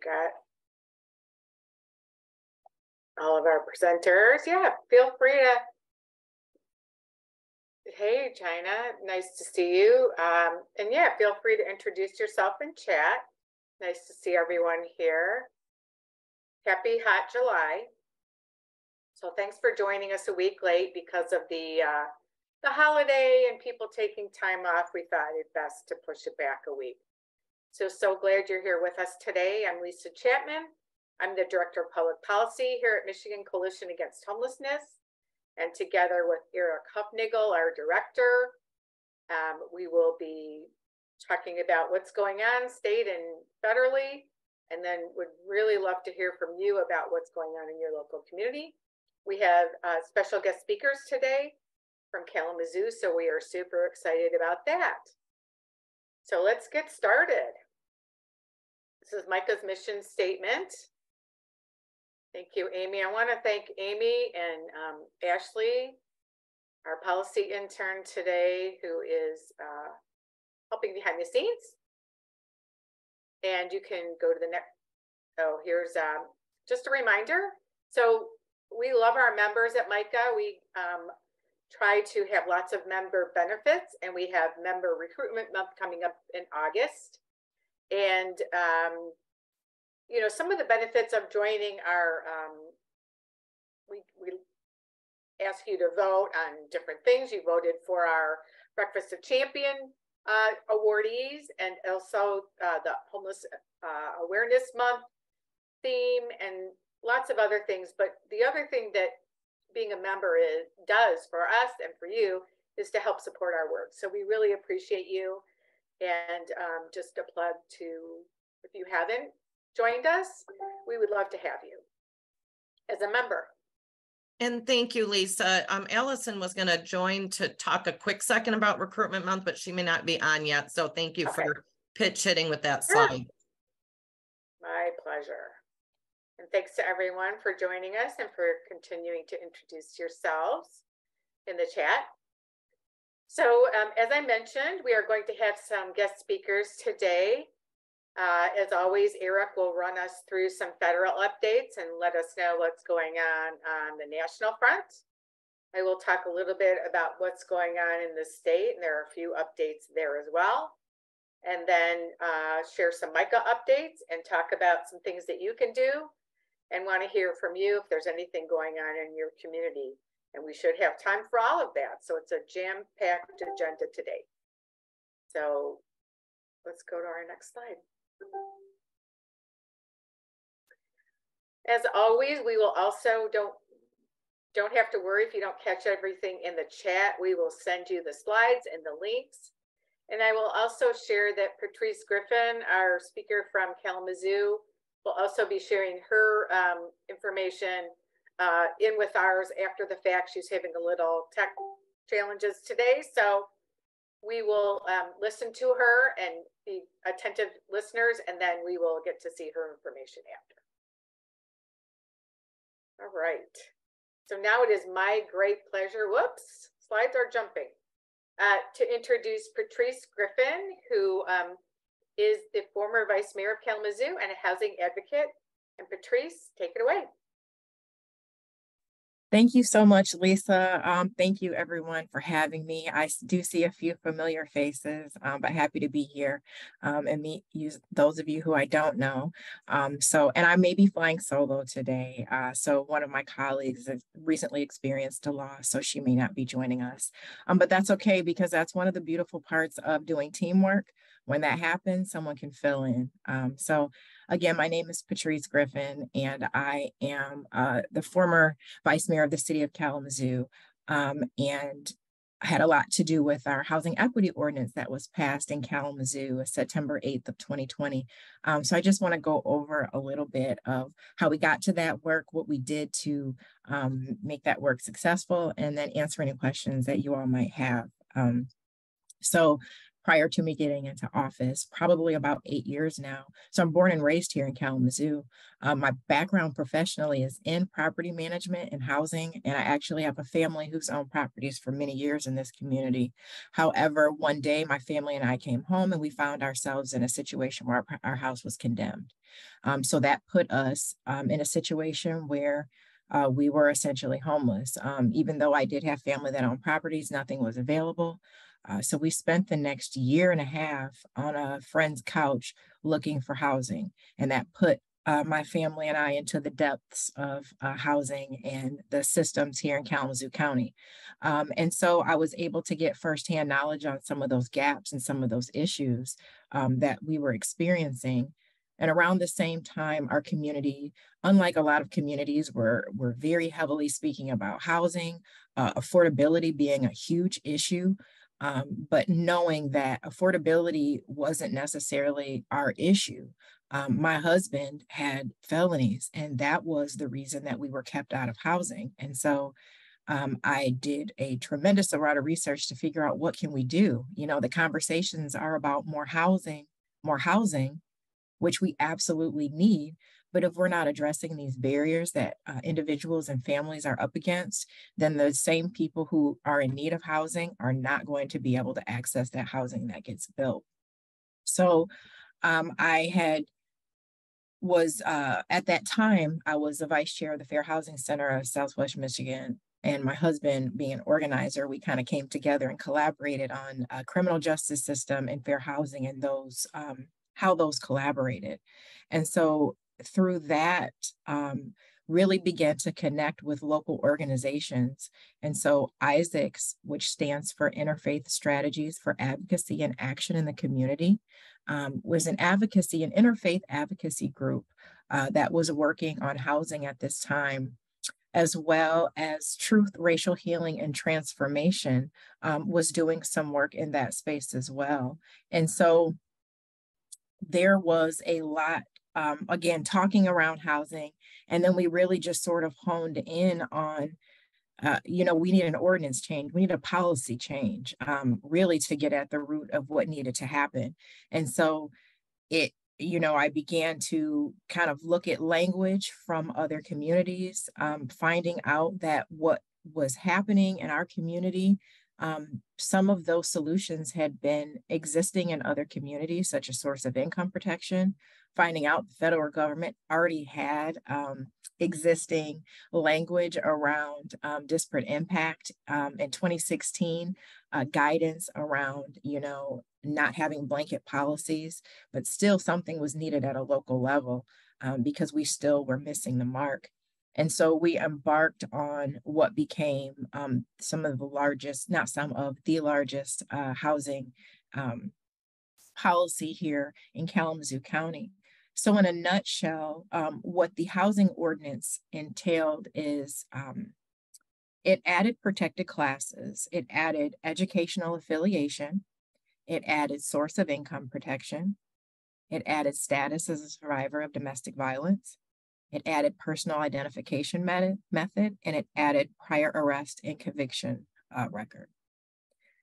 got all of our presenters. Yeah, feel free to. Hey, China, nice to see you. And yeah, feel free to introduce yourself in chat. Nice to see everyone here. Happy hot July. So thanks for joining us a week late because of the holiday and people taking time off. We thought it best to push it back a week. So glad you're here with us today. I'm Lisa Chapman. I'm the Director of Public Policy here at Michigan Coalition Against Homelessness. And together with Eric Huffnagel, our director, we will be talking about what's going on state and federally, and then would really love to hear from you about what's going on in your local community. We have special guest speakers today from Kalamazoo, so we are super excited about that. So let's get started. This is Micah's mission statement. Thank you, Amy. I want to thank Amy and Ashley, our policy intern today, who is helping behind the scenes. And you can go to the next. Oh, here's just a reminder. So we love our members at MICA. We try to have lots of member benefits, and we have member recruitment month coming up in August. And you know, some of the benefits of joining are, we ask you to vote on different things. You voted for our Breakfast of Champion awardees, and also the Homeless Awareness Month theme, and lots of other things. But the other thing that being a member does for us and for you is to help support our work. So we really appreciate you. And just a plug to, if you haven't joined us, we would love to have you as a member. And thank you, Lisa. Allison was going to join to talk a quick second about recruitment month, but she may not be on yet. So thank you for pitch hitting with that slide. My pleasure. And thanks to everyone for joining us and for continuing to introduce yourselves in the chat. So as I mentioned, we are going to have some guest speakers today. As always, Eric will run us through some federal updates and let us know what's going on the national front. I will talk a little bit about what's going on in the state, and there are a few updates there as well. And then share some MICA updates and talk about some things that you can do, and want to hear from you if there's anything going on in your community. And we should have time for all of that. So it's a jam-packed agenda today. So let's go to our next slide. As always, we will also don't have to worry if you don't catch everything in the chat. We will send you the slides and the links. And I will also share that Patrice Griffin, our speaker from Kalamazoo, will also be sharing her information in with ours after the fact. She's having a little tech challenges today, so we will listen to her and be attentive listeners, and then we will get to see her information after. All right, so now it is my great pleasure, whoops, slides are jumping, to introduce Patrice Griffin, who is the former Vice Mayor of Kalamazoo and a housing advocate. And Patrice, take it away. Thank you so much, Lisa. Thank you, everyone, for having me. I do see a few familiar faces, but happy to be here and meet you, those of you who I don't know. And I may be flying solo today. So one of my colleagues has recently experienced a loss, so she may not be joining us. But that's okay, because that's one of the beautiful parts of doing teamwork. When that happens, someone can fill in. Again, my name is Patrice Griffin, and I am the former Vice Mayor of the City of Kalamazoo, and I had a lot to do with our housing equity ordinance that was passed in Kalamazoo September 8th of 2020. So I just want to go over a little bit of how we got to that work, what we did to make that work successful, and then answer any questions that you all might have. prior to me getting into office, probably about 8 years now. So I'm born and raised here in Kalamazoo. My background professionally is in property management and housing, and I actually have a family who's owned properties for many years in this community. However, one day my family and I came home and we found ourselves in a situation where our house was condemned. So that put us in a situation where we were essentially homeless. Even though I did have family that owned properties, nothing was available. So we spent the next year and a half on a friend's couch looking for housing. And that put my family and I into the depths of housing and the systems here in Kalamazoo County. And so I was able to get firsthand knowledge on some of those gaps and some of those issues that we were experiencing. And around the same time, our community, unlike a lot of communities, were very heavily speaking about housing, affordability being a huge issue. But knowing that affordability wasn't necessarily our issue. My husband had felonies, and that was the reason that we were kept out of housing. And so I did a tremendous amount of research to figure out what can we do. You know, the conversations are about more housing, which we absolutely need. But if we're not addressing these barriers that individuals and families are up against, then the same people who are in need of housing are not going to be able to access that housing that gets built. So I was at that time, I was the vice chair of the Fair Housing Center of Southwest Michigan. And my husband, being an organizer, we kind of came together and collaborated on a criminal justice system and fair housing and those how those collaborated. And so through that, really began to connect with local organizations. And so ISAACS, which stands for Interfaith Strategies for Advocacy and Action in the Community, was an advocacy, an interfaith advocacy group that was working on housing at this time, as well as Truth, Racial Healing, and Transformation was doing some work in that space as well. And so there was a lot, again, talking around housing. And then we really just sort of honed in on, we need an ordinance change. We need a policy change, really to get at the root of what needed to happen. And so I began to kind of look at language from other communities, finding out that what was happening in our community, some of those solutions had been existing in other communities, such as source of income protection, finding out the federal government already had existing language around disparate impact in 2016, guidance around, not having blanket policies, but still something was needed at a local level because we still were missing the mark. And so we embarked on what became some of the largest, not some of the largest housing policy here in Kalamazoo County. So in a nutshell, what the housing ordinance entailed is it added protected classes, it added educational affiliation, it added source of income protection, it added status as a survivor of domestic violence, it added personal identification method, and it added prior arrest and conviction record.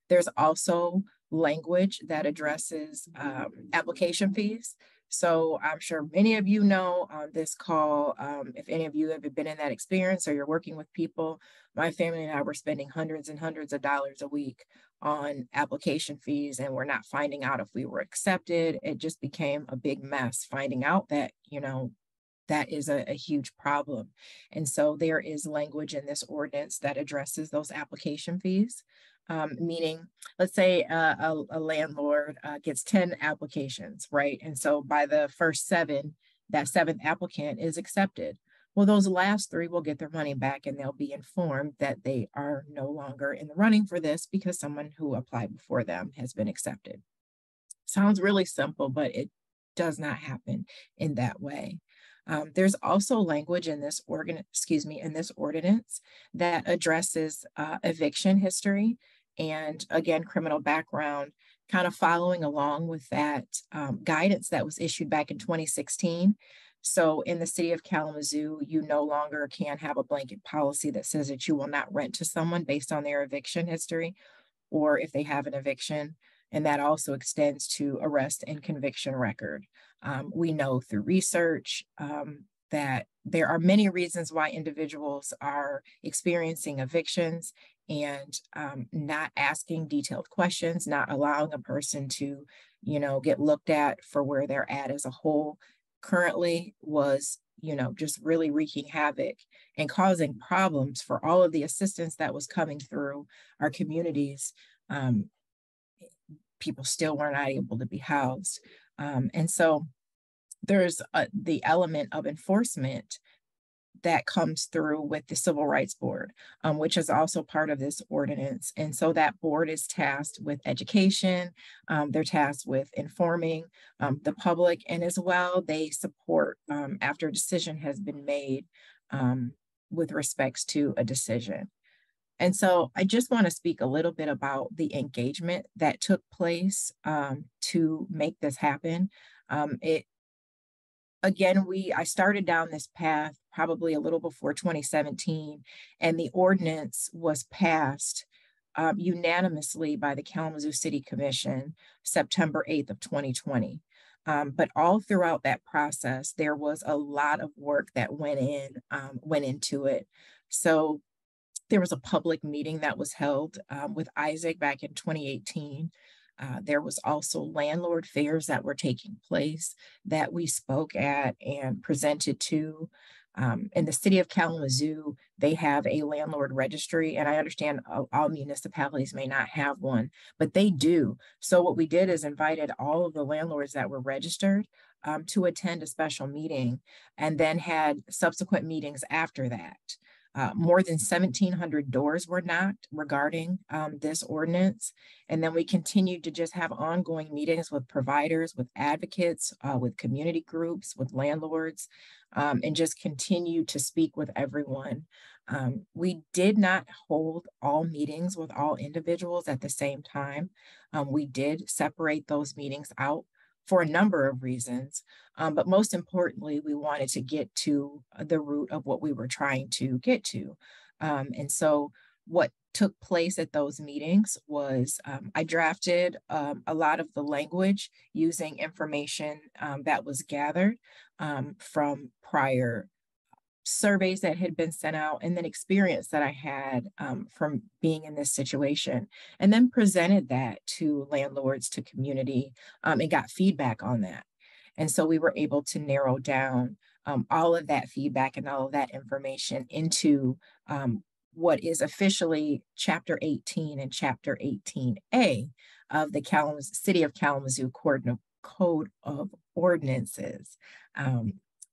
There's also language that addresses application fees. So I'm sure many of you know on this call, if any of you have been in that experience or you're working with people, my family and I were spending hundreds and hundreds of dollars a week on application fees, and we're not finding out if we were accepted. It just became a big mess finding out that, that is a huge problem. And so there is language in this ordinance that addresses those application fees, meaning, let's say a landlord gets 10 applications, right? And so by the first 7, that 7th applicant is accepted. Well, those last 3 will get their money back and they'll be informed that they are no longer in the running for this because someone who applied before them has been accepted. Sounds really simple, but it does not happen in that way. There's also language in this ordinance that addresses eviction history and, again, criminal background, kind of following along with that guidance that was issued back in 2016. So in the city of Kalamazoo, you no longer can have a blanket policy that says that you will not rent to someone based on their eviction history, or if they have an eviction And that also extends to arrest and conviction record. We know through research that there are many reasons why individuals are experiencing evictions, and not asking detailed questions, not allowing a person to, get looked at for where they're at as a whole currently was, just really wreaking havoc and causing problems for all of the assistance that was coming through our communities. People still were not able to be housed. And so there's the element of enforcement that comes through with the Civil Rights Board, which is also part of this ordinance. And so that board is tasked with education. They're tasked with informing the public, and as well, they support after a decision has been made with respects to a decision. And so I just want to speak a little bit about the engagement that took place to make this happen. I started down this path probably a little before 2017, and the ordinance was passed unanimously by the Kalamazoo City Commission September 8th of 2020. But all throughout that process, there was a lot of work that went into it. So there was a public meeting that was held with Isaac back in 2018. There was also landlord fairs that were taking place that we spoke at and presented to. In the city of Kalamazoo, they have a landlord registry, and I understand all municipalities may not have one, but they do. So what we did is invited all of the landlords that were registered to attend a special meeting, and then had subsequent meetings after that. More than 1,700 doors were knocked regarding this ordinance. And then we continued to just have ongoing meetings with providers, with advocates, with community groups, with landlords, and just continue to speak with everyone. We did not hold all meetings with all individuals at the same time. We did separate those meetings out for a number of reasons. But most importantly, we wanted to get to the root of what we were trying to get to. And so what took place at those meetings was I drafted a lot of the language using information that was gathered from prior surveys that had been sent out, and then experience that I had from being in this situation, and then presented that to landlords, to community, and got feedback on that. And so we were able to narrow down all of that feedback and all of that information into what is officially Chapter 18 and Chapter 18A of the City of Kalamazoo Code of Ordinances.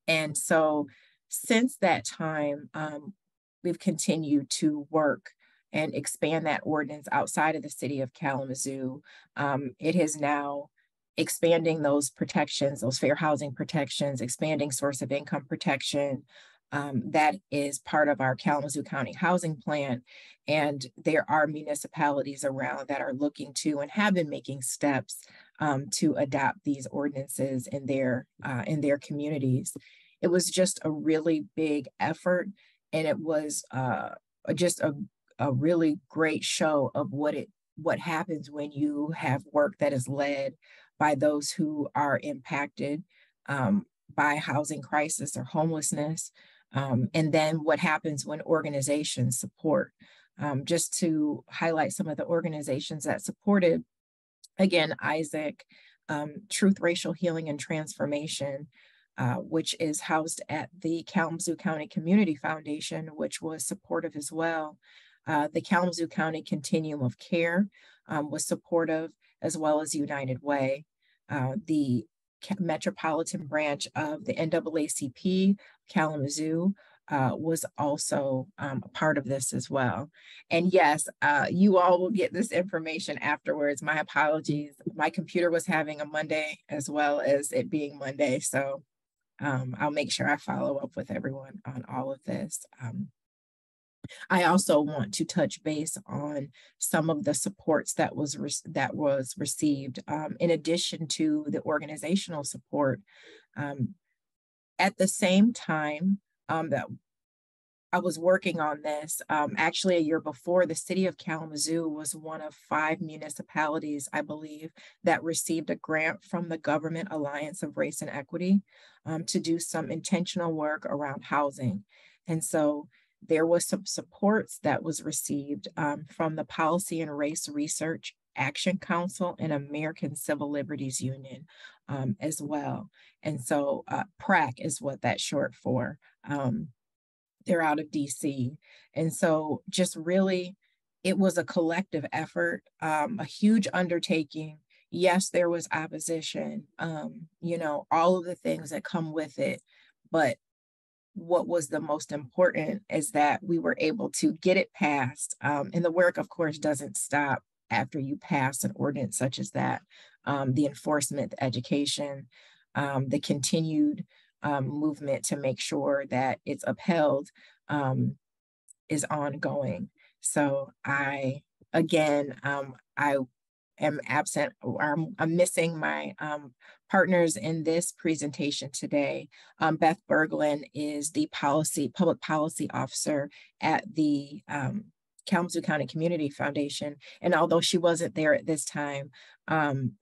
And so since that time, we've continued to work and expand that ordinance outside of the city of Kalamazoo. It is now expanding those protections, those fair housing protections, expanding source of income protection. That is part of our Kalamazoo County Housing Plan. And there are municipalities around that are looking to and have been making steps to adopt these ordinances in their communities. It was just a really big effort, and it was just a really great show of what happens when you have work that is led by those who are impacted by housing crisis or homelessness, and then what happens when organizations support. Just to highlight some of the organizations that supported, again, Isaac, Truth, Racial Healing and Transformation, which is housed at the Kalamazoo County Community Foundation, which was supportive as well. The Kalamazoo County Continuum of Care was supportive, as well as United Way. The Metropolitan branch of the NAACP Kalamazoo was also a part of this as well. And yes, you all will get this information afterwards. My apologies. My computer was having a Monday as well as it being Monday. So I'll make sure I follow up with everyone on all of this. I also want to touch base on some of the supports that was received in addition to the organizational support. At the same time that I was working on this. Actually, a year before, the city of Kalamazoo was one of 5 municipalities, I believe, that received a grant from the Government Alliance of Race and Equity to do some intentional work around housing. And so there was some supports that was received from the Policy and Race Research Action Council and American Civil Liberties Union as well. And so PRAC is what that's short for. They're out of DC. And so just really, it was a collective effort, a huge undertaking. Yes, there was opposition, all of the things that come with it. But what was the most important is that we were able to get it passed. And the work, of course, doesn't stop after you pass an ordinance such as that. The enforcement, the education, the continued movement to make sure that it's upheld is ongoing. So I am absent, or I'm missing my partners in this presentation today. Beth Berglund is the public policy officer at the Kalamazoo County Community Foundation. And although she wasn't there at this time,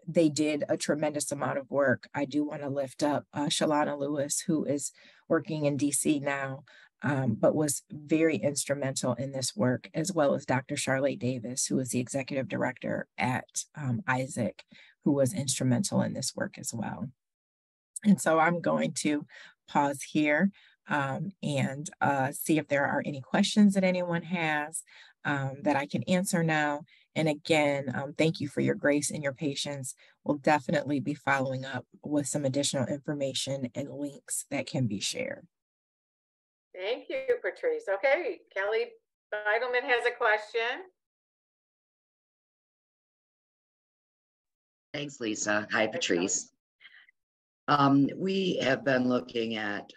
they did a tremendous amount of work. I do want to lift up Shalana Lewis, who is working in DC now, but was very instrumental in this work, as well as Dr. Charlotte Davis, who is the executive director at Isaac, who was instrumental in this work as well. And so I'm going to pause here and see if there are any questions that anyone has that I can answer now. And again, thank you for your grace and your patience. We'll definitely be following up with some additional information and links that can be shared. Thank you, Patrice. Okay, Kelly Beidelman has a question. Thanks, Lisa. Hi, Patrice. We have been looking at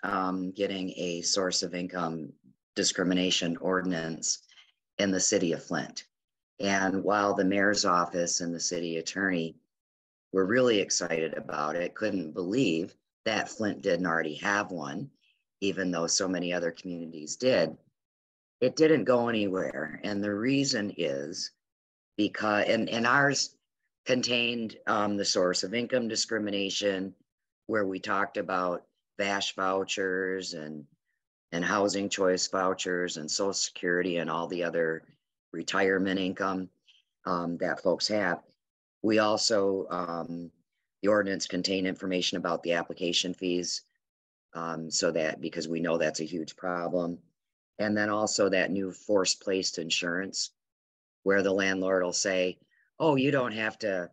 getting a source of income discrimination ordinance in the city of Flint. And while the mayor's office and the city attorney were really excited about it, couldn't believe that Flint didn't already have one, even though so many other communities did, it didn't go anywhere. And the reason is because, and ours contained the source of income discrimination, where we talked about VASH vouchers and housing choice vouchers and Social Security and all the other retirement income that folks have. We also, the ordinance contained information about the application fees, so that, because we know that's a huge problem. And then also that new forced placed insurance, where the landlord will say, oh, you don't have to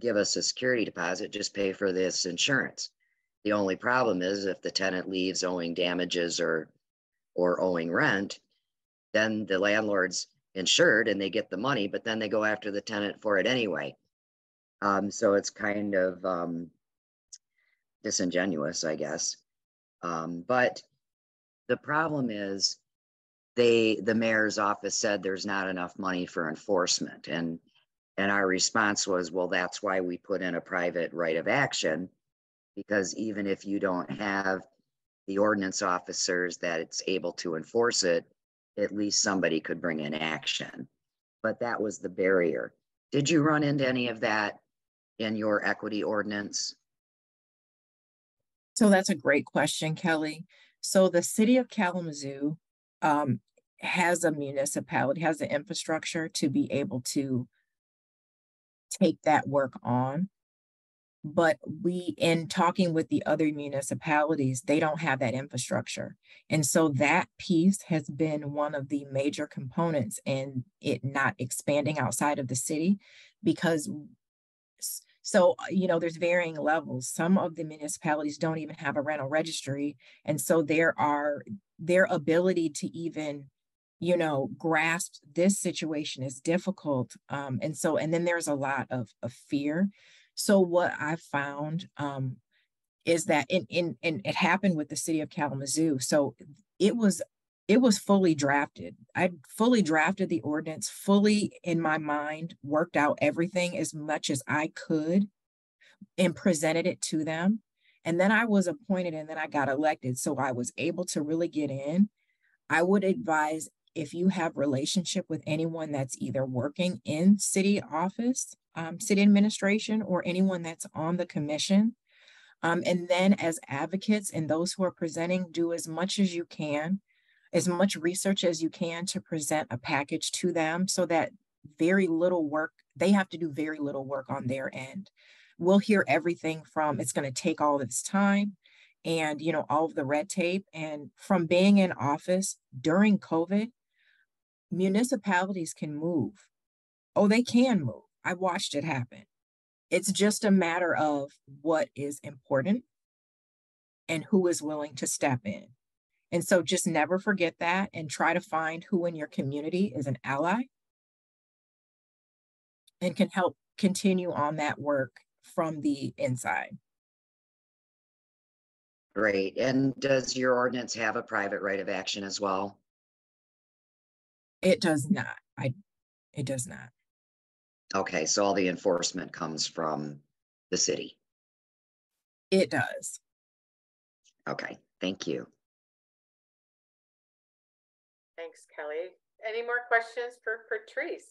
give us a security deposit, just pay for this insurance. The only problem is if the tenant leaves owing damages or owing rent, then the landlord's insured and they get the money, but then they go after the tenant for it anyway. So it's kind of disingenuous, I guess. But the problem is the mayor's office said there's not enough money for enforcement. And our response was, well, that's why we put in a private right of action, because even if you don't have the ordinance officers that it's able to enforce it, at least somebody could bring in action. But that was the barrier. Did you run into any of that in your equity ordinance? So that's a great question, Kelly. So the city of Kalamazoo has a municipality, has the infrastructure to be able to take that work on. But in talking with the other municipalities, they don't have that infrastructure. And so that piece has been one of the major components in it not expanding outside of the city, because there's varying levels. Some of the municipalities don't even have a rental registry. And so their ability to even, grasp this situation is difficult. And then there's a lot of fear. So what I've found is that it happened with the city of Kalamazoo. So it was fully drafted. I fully drafted the ordinance, fully in my mind, worked out everything as much as I could and presented it to them. And then I was appointed and then I got elected. So I was able to really get in. I would advise, if you have relationship with anyone that's either working in city office, city administration, or anyone that's on the commission, and then as advocates and those who are presenting, do as much as you can, as much research as you can to present a package to them, so that very little work, they have to do very little work on their end. We'll hear everything from, it's going to take all this time and, you know, all of the red tape. And from being in office during COVID, municipalities can move. Oh, they can move. I watched it happen. It's just a matter of what is important and who is willing to step in. And so just never forget that, and try to find who in your community is an ally and can help continue on that work from the inside. Great. And does your ordinance have a private right of action as well? It does not. It does not. Okay, so all the enforcement comes from the city. It does. Okay, thank you. Thanks, Kelly. Any more questions for Patrice?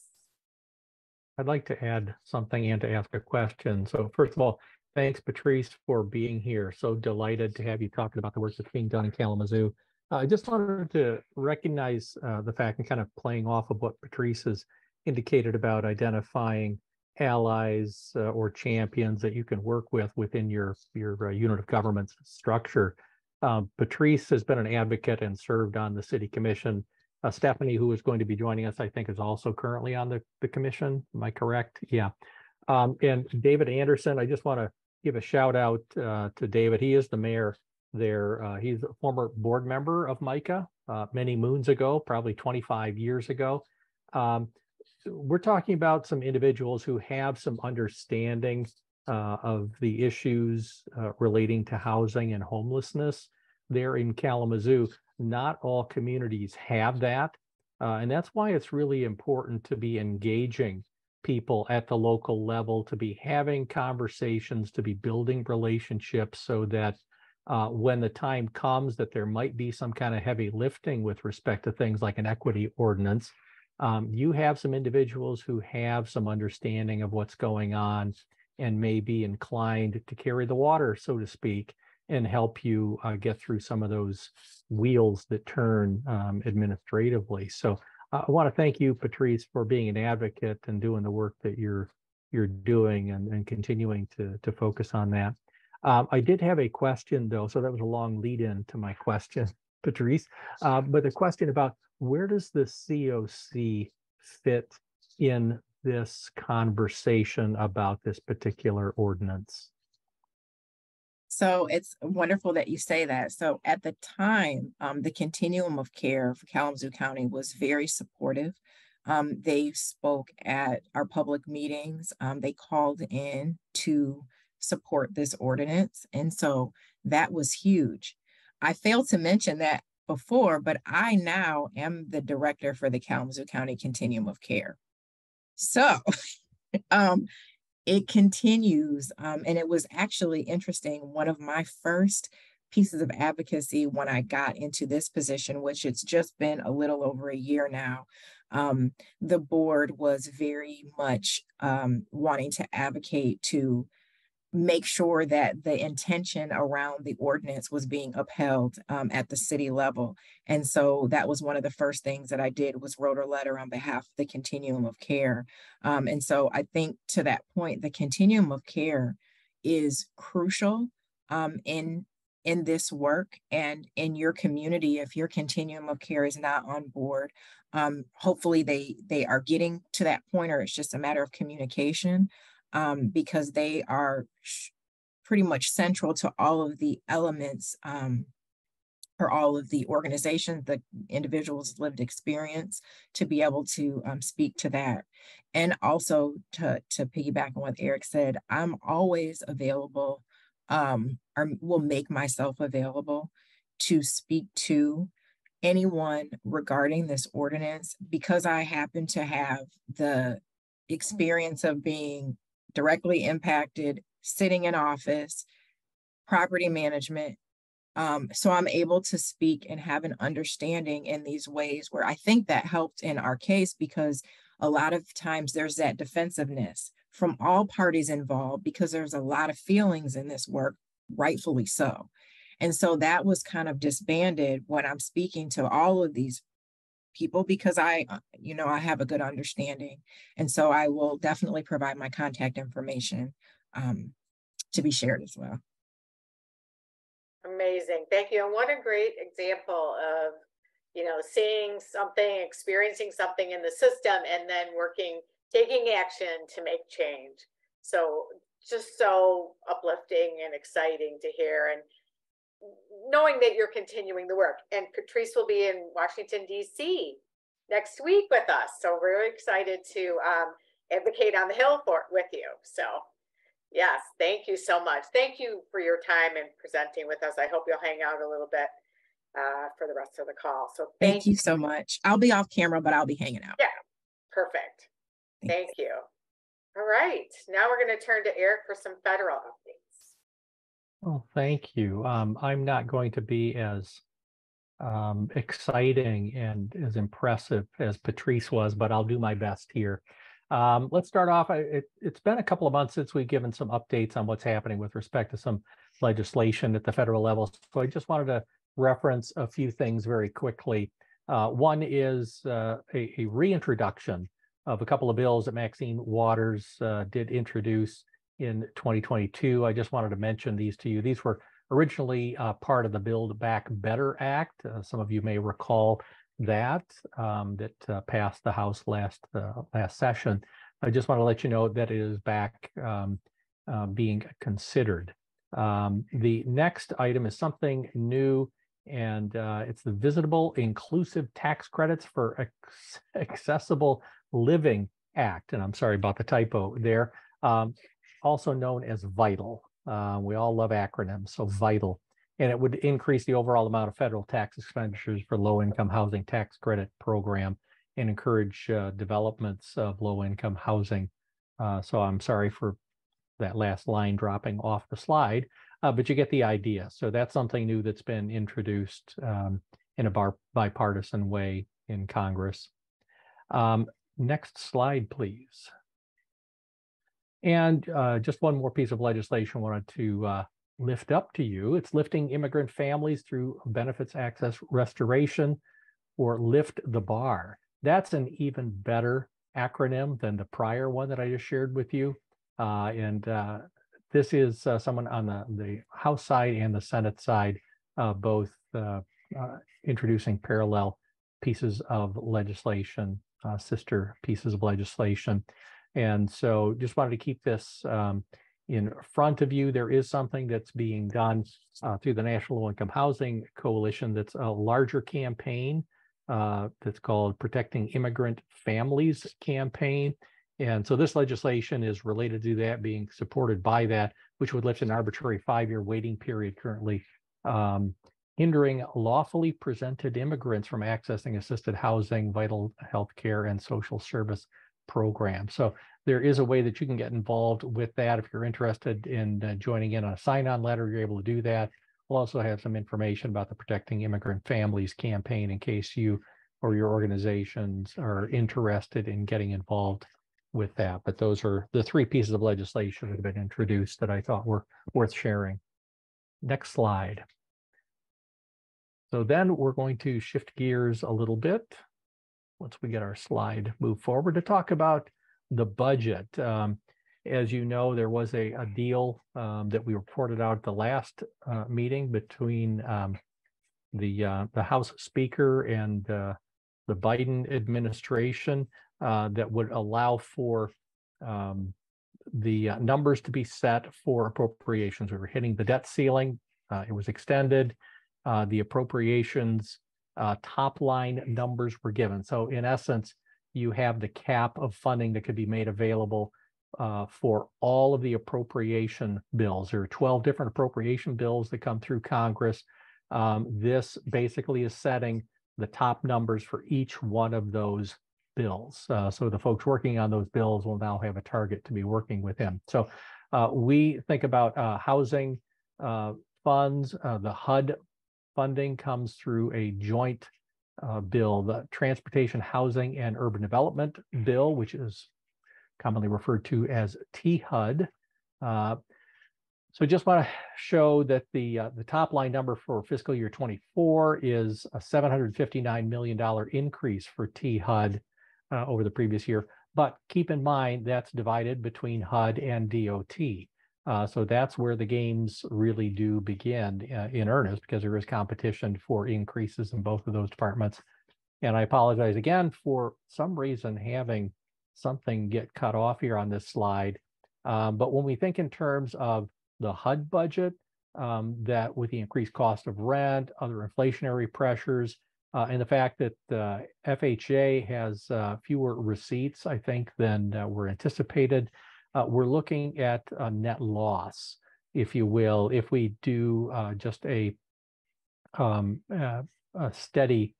I'd like to add something and to ask a question. So first of all, thanks, Patrice, for being here. So delighted to have you talking about the work that's being done in Kalamazoo. I just wanted to recognize the fact, and kind of playing off of what Patrice has indicated about identifying allies or champions that you can work with within your unit of government structure. Patrice has been an advocate and served on the city commission. Stephanie, who is going to be joining us, I think, is also currently on the commission. Am I correct? Yeah. And David Anderson, I just want to give a shout out to David. He is the mayor there. He's a former board member of MCAH many moons ago, probably 25 years ago. We're talking about some individuals who have some understanding of the issues relating to housing and homelessness there in Kalamazoo. Not all communities have that. And that's why it's really important to be engaging people at the local level, to be having conversations, to be building relationships, so that when the time comes that there might be some kind of heavy lifting with respect to things like an equity ordinance, you have some individuals who have some understanding of what's going on and may be inclined to carry the water, so to speak, and help you get through some of those wheels that turn administratively. So I want to thank you, Patrice, for being an advocate and doing the work that you're doing, and continuing to focus on that. I did have a question, though, so that was a long lead in to my question, Patrice, but the question about, where does the COC fit in this conversation about this particular ordinance? So it's wonderful that you say that. So at the time, the continuum of care for Kalamazoo County was very supportive. They spoke at our public meetings. They called in to support this ordinance. And so that was huge. I failed to mention that before, but I now am the director for the Kalamazoo County Continuum of Care. So it continues, and it was actually interesting. One of my first pieces of advocacy when I got into this position, which it's just been a little over a year now, the board was very much wanting to advocate to make sure that the intention around the ordinance was being upheld at the city level. And so that was one of the first things that I did, was wrote a letter on behalf of the continuum of care. And so I think, to that point, the continuum of care is crucial in this work, and in your community. If your continuum of care is not on board, hopefully they are getting to that point, or it's just a matter of communication. Because they are pretty much central to all of the elements, or all of the organizations, the individuals' lived experience, to be able to speak to that. And also to piggyback on what Eric said, I'm always available, or will make myself available to speak to anyone regarding this ordinance, because I happen to have the experience of being directly impacted, sitting in office, property management, So I'm able to speak and have an understanding in these ways where I think that helped in our case, because a lot of times there's that defensiveness from all parties involved because there's a lot of feelings in this work, rightfully so. And so that was kind of disbanded when I'm speaking to all of these people, because I have a good understanding. And so I will definitely provide my contact information to be shared as well. Amazing. Thank you. And what a great example of, seeing something, experiencing something in the system, and then taking action to make change. So just so uplifting and exciting to hear, and knowing that you're continuing the work. And Patrice will be in Washington, D.C. next week with us. So we're really excited to advocate on the Hill with you. So yes, thank you so much. Thank you for your time and presenting with us. I hope you'll hang out a little bit for the rest of the call. So thank you so much. I'll be off camera, but I'll be hanging out. Yeah, perfect. Thank you. All right, now we're going to turn to Eric for some federal updates. Well, thank you. I'm not going to be as exciting and as impressive as Patrice was, but I'll do my best here. Let's start off. It's been a couple of months since we've given some updates on what's happening with respect to some legislation at the federal level. So I just wanted to reference a few things very quickly. One is a reintroduction of a couple of bills that Maxine Waters did introduce in 2022. I just wanted to mention these to you. These were originally part of the Build Back Better Act. Some of you may recall that passed the House last session. I just want to let you know that it is back being considered. The next item is something new, and it's the Visitable Inclusive Tax Credits for Accessible Living Act. And I'm sorry about the typo there. Also known as VITAL. We all love acronyms, so VITAL. And it would increase the overall amount of federal tax expenditures for low-income housing tax credit program and encourage developments of low-income housing. So I'm sorry for that last line dropping off the slide, but you get the idea. So that's something new that's been introduced in a bipartisan way in Congress. Next slide, please. And just one more piece of legislation I wanted to lift up to you. It's lifting immigrant families through benefits access restoration, or Lift the Bar. That's an even better acronym than the prior one that I just shared with you. This is someone on the House side and the Senate side, both introducing parallel pieces of legislation, sister pieces of legislation. And so just wanted to keep this in front of you. There is something that's being done through the National Low Income Housing Coalition that's a larger campaign that's called Protecting Immigrant Families Campaign. And so this legislation is related to that, being supported by that, which would lift an arbitrary 5-year waiting period currently hindering lawfully presented immigrants from accessing assisted housing, vital health care, and social service programs. So there is a way that you can get involved with that. If you're interested in joining in on a sign-on letter, you're able to do that. We'll also have some information about the Protecting Immigrant Families campaign in case you or your organizations are interested in getting involved with that. But those are the 3 pieces of legislation that have been introduced that I thought were worth sharing. Next slide. So then we're going to shift gears a little bit once we get our slide moved forward to talk about the budget. As you know, there was a deal that we reported out at the last meeting between the House Speaker and the Biden administration that would allow for the numbers to be set for appropriations. We were hitting the debt ceiling. It was extended. The appropriations top line numbers were given. So in essence, you have the cap of funding that could be made available for all of the appropriation bills. There are 12 different appropriation bills that come through Congress. This basically is setting the top numbers for each one of those bills. So the folks working on those bills will now have a target to be working within. So we think about housing funds. The HUD funding comes through a joint bill, the Transportation, Housing, and Urban Development Bill, which is commonly referred to as THUD. So just want to show that the top line number for fiscal year 24 is a $759 million increase for THUD over the previous year. But keep in mind that's divided between HUD and DOT. So that's where the games really do begin in earnest, because there is competition for increases in both of those departments. And I apologize again for some reason having something get cut off here on this slide. But when we think in terms of the HUD budget, that with the increased cost of rent, other inflationary pressures, and the fact that FHA has fewer receipts, I think, than were anticipated, we're looking at a net loss, if you will, if we do just a steady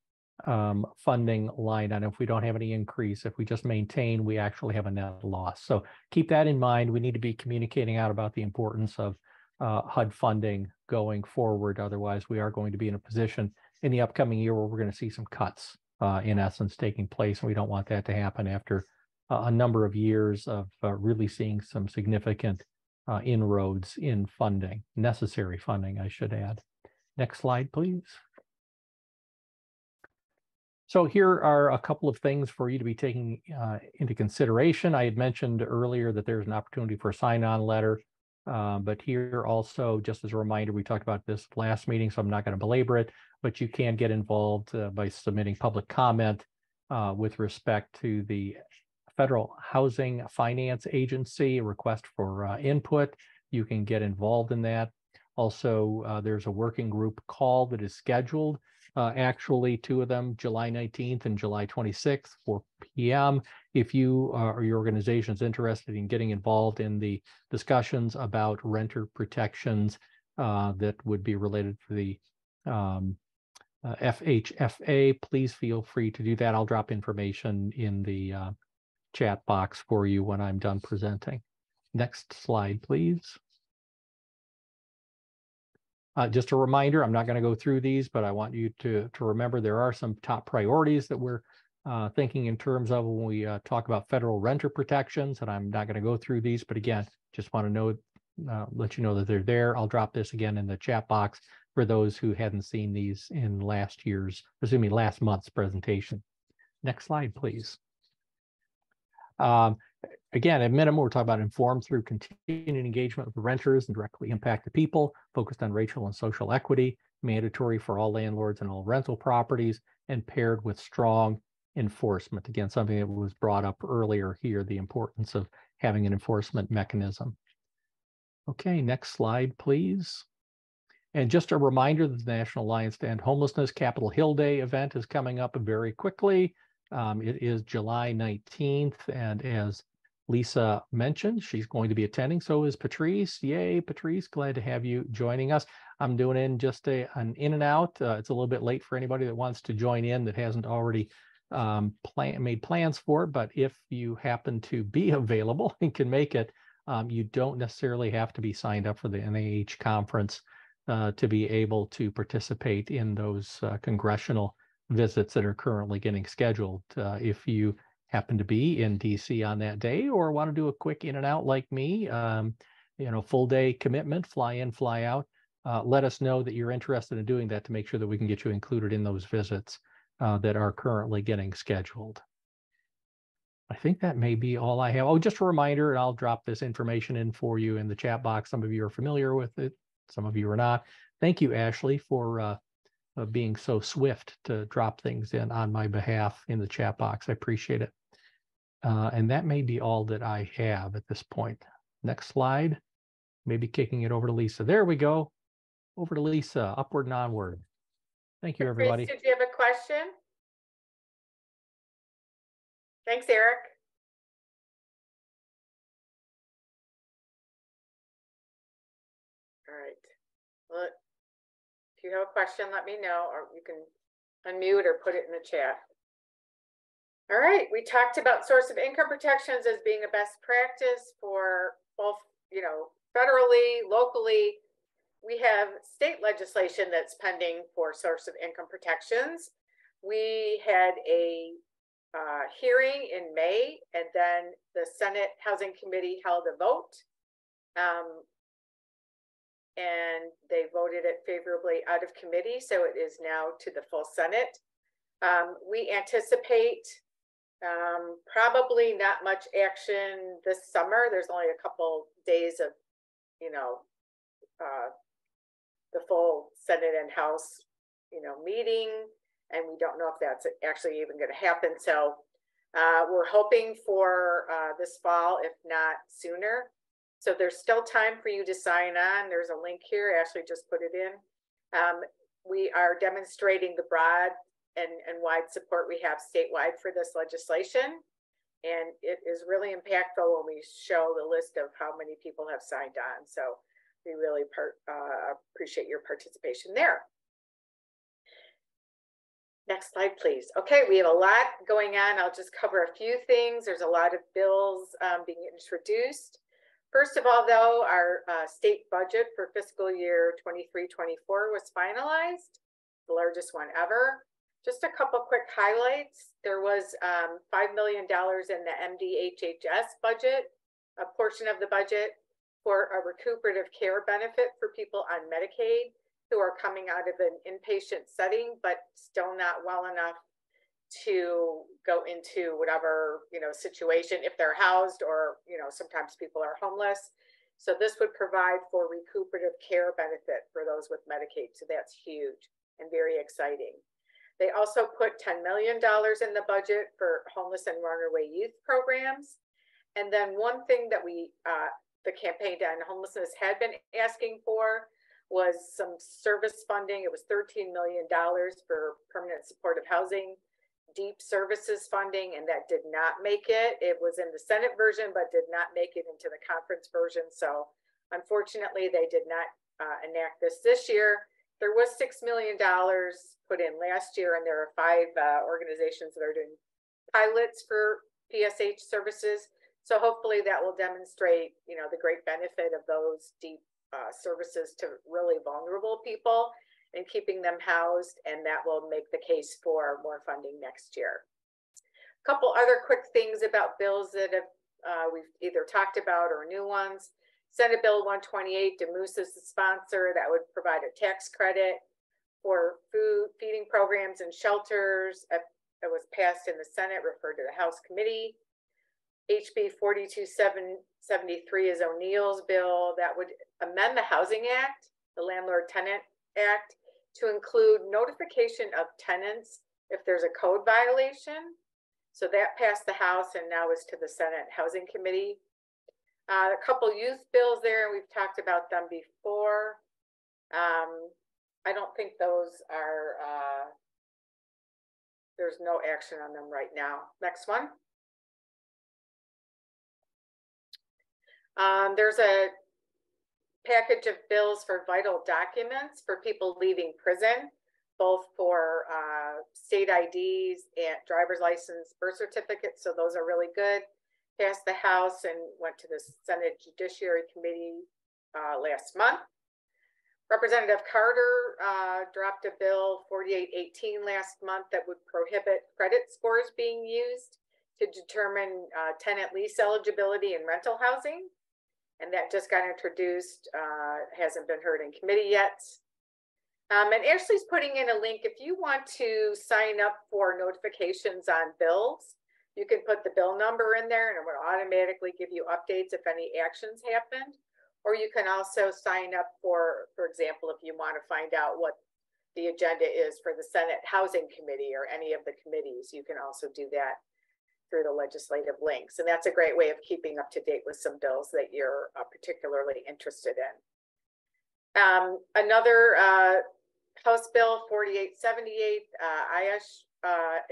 funding line, and if we don't have any increase, if we just maintain, we actually have a net loss. So keep that in mind. We need to be communicating out about the importance of HUD funding going forward. Otherwise, we are going to be in a position in the upcoming year where we're going to see some cuts, in essence, taking place. And we don't want that to happen after a number of years of really seeing some significant inroads in funding, necessary funding, I should add. Next slide, please. So here are a couple of things for you to be taking into consideration. I had mentioned earlier that there's an opportunity for a sign-on letter, but here also, just as a reminder, we talked about this last meeting, so I'm not going to belabor it, but you can get involved by submitting public comment with respect to the Federal Housing Finance Agency, a request for input. You can get involved in that. Also, there's a working group call that is scheduled. Actually, two of them, July 19th and July 26th, 4 p.m. If you or your organization is interested in getting involved in the discussions about renter protections that would be related to the FHFA, please feel free to do that. I'll drop information in the chat box for you when I'm done presenting. Next slide, please. Just a reminder, I'm not going to go through these, but I want you to remember there are some top priorities that we're thinking in terms of when we talk about federal renter protections, and I'm not going to go through these, but again, just want to know, let you know that they're there. I'll drop this again in the chat box for those who hadn't seen these in last month's presentation. Next slide, please. Again, at minimum, we're talking about informed through continuing engagement with the renters and directly impacted people, focused on racial and social equity, mandatory for all landlords and all rental properties, and paired with strong enforcement. Again, something that was brought up earlier here, the importance of having an enforcement mechanism. Okay, next slide, please. And just a reminder that the National Alliance to End Homelessness Capitol Hill Day event is coming up very quickly. It is July 19th, and as Lisa mentioned, she's going to be attending. So is Patrice. Yay, Patrice, glad to have you joining us. I'm doing in just an in and out. It's a little bit late for anybody that wants to join in that hasn't already made plans for it. But if you happen to be available and can make it, you don't necessarily have to be signed up for the NAH conference to be able to participate in those congressional visits that are currently getting scheduled. If you happen to be in DC on that day or want to do a quick in and out like me, full day commitment, fly in, fly out, let us know that you're interested in doing that to make sure that we can get you included in those visits that are currently getting scheduled. I think that may be all I have. Oh, just a reminder, and I'll drop this information in for you in the chat box. Some of you are familiar with it, some of you are not. Thank you, Ashley, for being so swift to drop things in on my behalf in the chat box. I appreciate it. And that may be all that I have at this point. Next slide, maybe kicking it over to Lisa. There we go. Over to Lisa, upward and onward. Thank you, everybody. Chris, did you have a question? Thanks, Eric. All right. Well, if you have a question, let me know, or you can unmute or put it in the chat. All right, we talked about source of income protections as being a best practice for both, federally, locally, we have state legislation that's pending for source of income protections. We had a hearing in May, and then the Senate Housing Committee held a vote. And they voted it favorably out of committee, so it is now to the full Senate. We anticipate probably not much action this summer. There's only a couple days of, you know, the full Senate and House, you know, meeting, and we don't know if that's actually even going to happen. So we're hoping for this fall, if not sooner. So there's still time for you to sign on. There's a link here. Ashley just put it in. We are demonstrating the broad and wide support we have statewide for this legislation. And it is really impactful when we show the list of how many people have signed on. So we really appreciate your participation there. Next slide, please. Okay, we have a lot going on. I'll just cover a few things. There's a lot of bills being introduced. First of all, though, our state budget for fiscal year 23-24 was finalized, the largest one ever. Just a couple quick highlights. There was $5 million in the MDHHS budget, a portion of the budget for a recuperative care benefit for people on Medicaid who are coming out of an inpatient setting, but still not well enough to go into whatever, you know, situation if they're housed, or, you know, sometimes people are homeless. So this would provide for recuperative care benefit for those with Medicaid. So that's huge and very exciting. They also put $10 million in the budget for homeless and runaway youth programs. And then one thing that we, the Campaign to End Homelessness had been asking for was some service funding. It was $13 million for permanent supportive housing, deep services funding, and that did not make it. It was in the Senate version, but did not make it into the conference version. So unfortunately, they did not enact this year. There was $6 million put in last year, and there are 5 organizations that are doing pilots for PSH services. So hopefully that will demonstrate, you know, the great benefit of those deep services to really vulnerable people and keeping them housed, and that will make the case for more funding next year. A couple other quick things about bills that have we've either talked about or new ones. Senate Bill 128, DeMoose is the sponsor. That would provide a tax credit for feeding programs and shelters. That was passed in the Senate, referred to the House committee. HB 42773 is O'Neill's bill that would amend the Housing Act, the Landlord Tenant Act, to include notification of tenants if there's a code violation. So that passed the House and now is to the Senate Housing Committee. A couple youth bills there, we've talked about them before. I don't think those are, there's no action on them right now. Next one. There's a package of bills for vital documents for people leaving prison, both for state IDs and driver's license, birth certificates. So those are really good. Passed the House and went to the Senate Judiciary Committee last month. Representative Carter dropped a bill 4818 last month that would prohibit credit scores being used to determine tenant lease eligibility in rental housing. And that just got introduced, hasn't been heard in committee yet. And Ashley's putting in a link. If you want to sign up for notifications on bills, you can put the bill number in there and it will automatically give you updates if any actions happened. Or you can also sign up for example, if you want to find out what the agenda is for the Senate Housing Committee or any of the committees, you can also do that through the legislative links. And that's a great way of keeping up to date with some bills that you're particularly interested in. Another House Bill 4878, IASH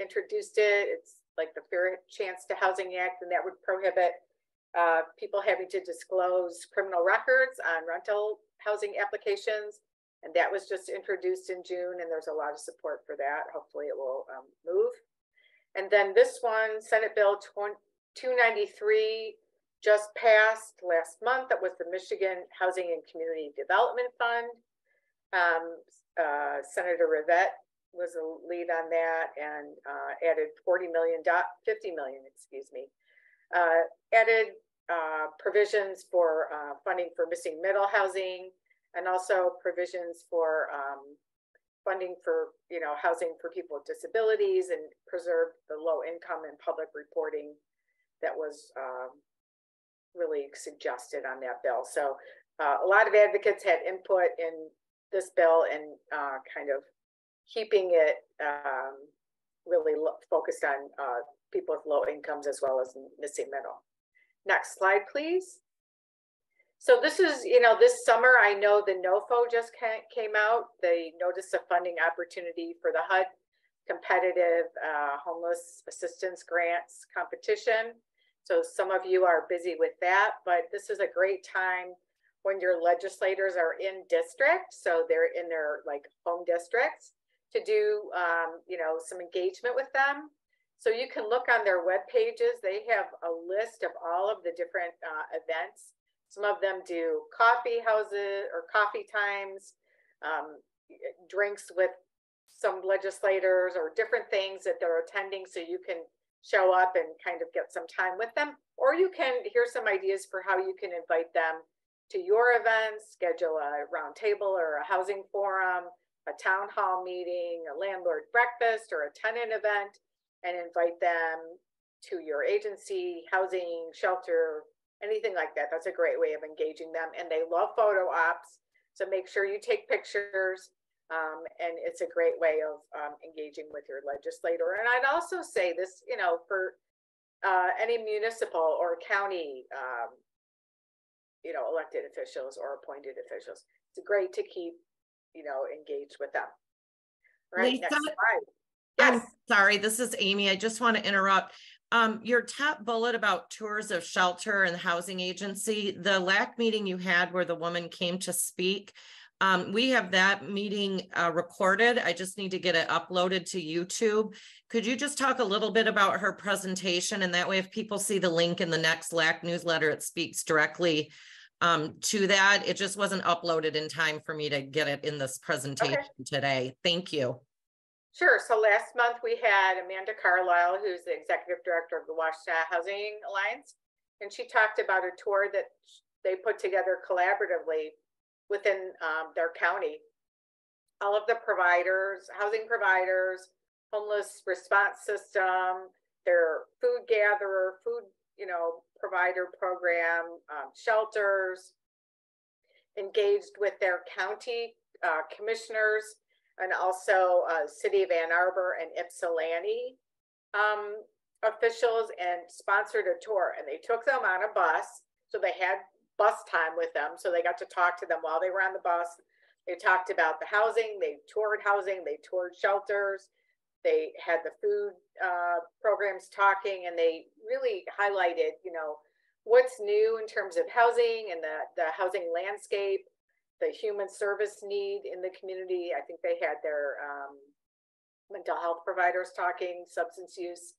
introduced it. It's like the Fair Chance to Housing Act, and that would prohibit people having to disclose criminal records on rental housing applications. And that was just introduced in June, and there's a lot of support for that. Hopefully it will move. And then this one, Senate Bill 293, just passed last month. That was the Michigan Housing and Community Development Fund. Senator Rivette was a lead on that and added 50 million, excuse me. Added provisions for funding for missing middle housing, and also provisions for funding for, you know, housing for people with disabilities, and preserved the low income and public reporting that was really suggested on that bill. So a lot of advocates had input in this bill, and kind of keeping it really focused on people with low incomes as well as missing middle. Next slide, please. So this is, you know, this summer, I know the NOFO just came out, the Notice of Funding Opportunity for the HUD Competitive Homeless Assistance Grants Competition. So some of you are busy with that, but this is a great time when your legislators are in district, so they're in their like home districts, to do you know, some engagement with them. So you can look on their web pages. They have a list of all of the different events. Some of them do coffee houses or coffee times, drinks with some legislators, or different things that they're attending, so you can show up and kind of get some time with them. Or you can hear some ideas for how you can invite them to your events, schedule a round table or a housing forum, a town hall meeting, a landlord breakfast, or a tenant event, and invite them to your agency, housing, shelter, anything like that. That's a great way of engaging them. And they love photo ops, so make sure you take pictures. And it's a great way of engaging with your legislator. And I'd also say this, you know, for any municipal or county, you know, elected officials or appointed officials, it's great to keep, you know, engaged with them. All right, Lisa, next slide. I'm Yes. sorry, this is Amy. I just want to interrupt. Your top bullet about tours of shelter and housing agency, the LAC meeting you had where the woman came to speak, we have that meeting recorded. I just need to get it uploaded to YouTube. Could you just talk a little bit about her presentation? And that way, if people see the link in the next LAC newsletter, it speaks directly to that. It just wasn't uploaded in time for me to get it in this presentation today. Thank you. Sure. So last month we had Amanda Carlisle, who's the executive director of the Washtenaw Housing Alliance, and she talked about a tour that they put together collaboratively within their county. All of the providers, housing providers, homeless response system, their food gatherer, food, you know, provider program, shelters, engaged with their county commissioners, and also City of Ann Arbor and Ypsilanti officials, and sponsored a tour. And they took them on a bus, so they had bus time with them, so they got to talk to them while they were on the bus. They talked about the housing, they toured housing, they toured shelters, they had the food programs talking, and they really highlighted, you know, what's new in terms of housing and the housing landscape, the human service need in the community. I think they had their mental health providers talking, substance use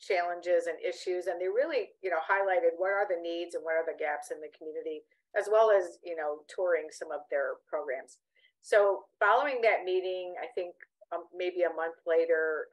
challenges and issues, and they really, you know, highlighted what are the needs and what are the gaps in the community, as well as, you know, touring some of their programs. So following that meeting, I think maybe a month later,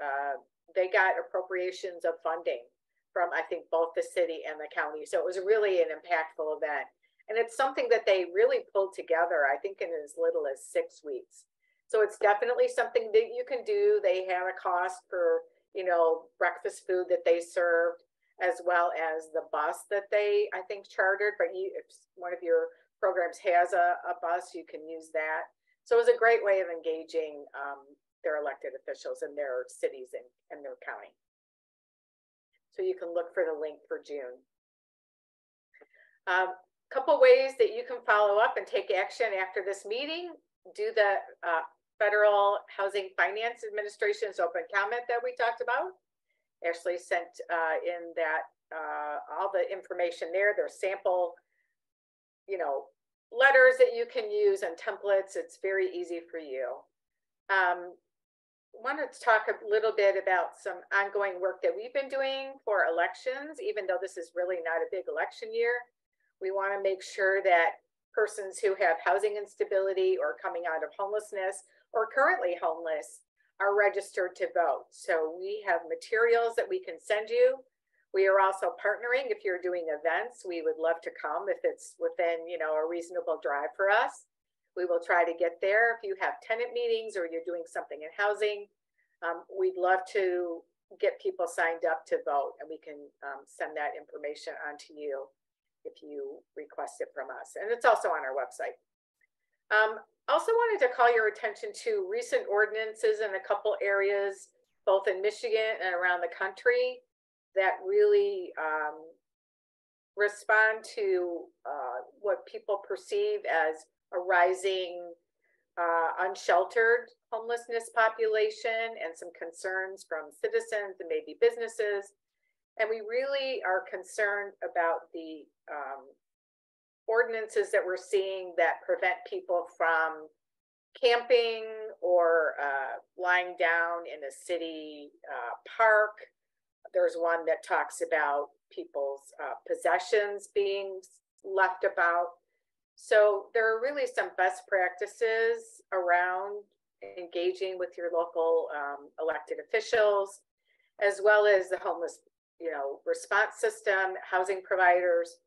they got appropriations of funding from, I think, both the city and the county. So it was really an impactful event. And it's something that they really pulled together, I think, in as little as 6 weeks. So it's definitely something that you can do. They had a cost for, you know, breakfast food that they served, as well as the bus that they, I think, chartered. But if one of your programs has a bus, you can use that. So it was a great way of engaging their elected officials in their cities and their county. So you can look for the link for June. Couple ways that you can follow up and take action after this meeting. Do the Federal Housing Finance Administration's open comment that we talked about. Ashley sent in that all the information there. There's sample, you know, letters that you can use and templates. It's very easy for you. wanted to talk a little bit about some ongoing work that we've been doing for elections, even though this is really not a big election year. We want to make sure that persons who have housing instability or coming out of homelessness or currently homeless are registered to vote. So we have materials that we can send you. We are also partnering. If you're doing events, we would love to come if it's within, you know, a reasonable drive for us. We will try to get there. If you have tenant meetings or you're doing something in housing, we'd love to get people signed up to vote, and we can send that information on to you if you request it from us. And it's also on our website. Also wanted to call your attention to recent ordinances in a couple areas, both in Michigan and around the country, that really respond to what people perceive as a rising unsheltered homelessness population and some concerns from citizens and maybe businesses. And we really are concerned about the ordinances that we're seeing that prevent people from camping or lying down in a city park. There's one that talks about people's possessions being left about. So there are really some best practices around engaging with your local elected officials, as well as the homeless, you know, response system, housing providers,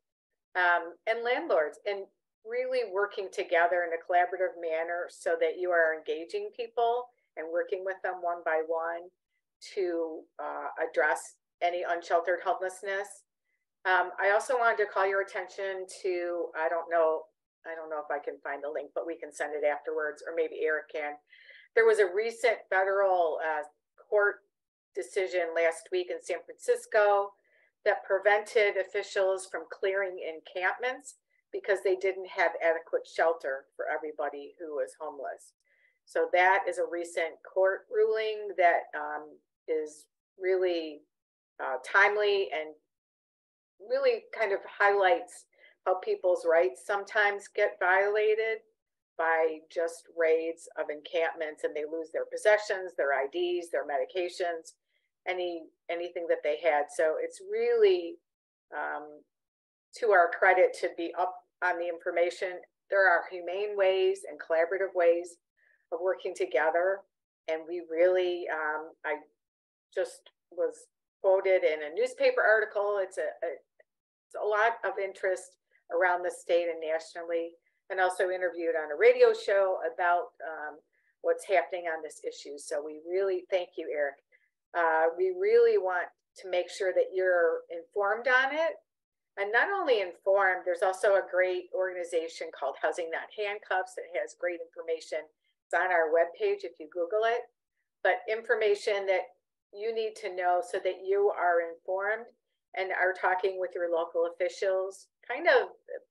and landlords, and really working together in a collaborative manner so that you are engaging people and working with them one by one to address any unsheltered homelessness. I also wanted to call your attention to, I don't know if I can find the link, but we can send it afterwards, or maybe Eric can. There was a recent federal court decision last week in San Francisco that prevented officials from clearing encampments because they didn't have adequate shelter for everybody who was homeless. So that is a recent court ruling that is really timely and really kind of highlights how people's rights sometimes get violated by just raids of encampments, and they lose their possessions, their IDs, their medications, anything that they had. So it's really to our credit to be up on the information. There are humane ways and collaborative ways of working together, and we really, I just was quoted in a newspaper article. It's a lot of interest around the state and nationally, and also interviewed on a radio show about what's happening on this issue. So we really thank you, Eric. We really want to make sure that you're informed on it, and not only informed, there's also a great organization called Housing Not Handcuffs that has great information. It's on our webpage if you Google it, but information that you need to know so that you are informed and are talking with your local officials kind of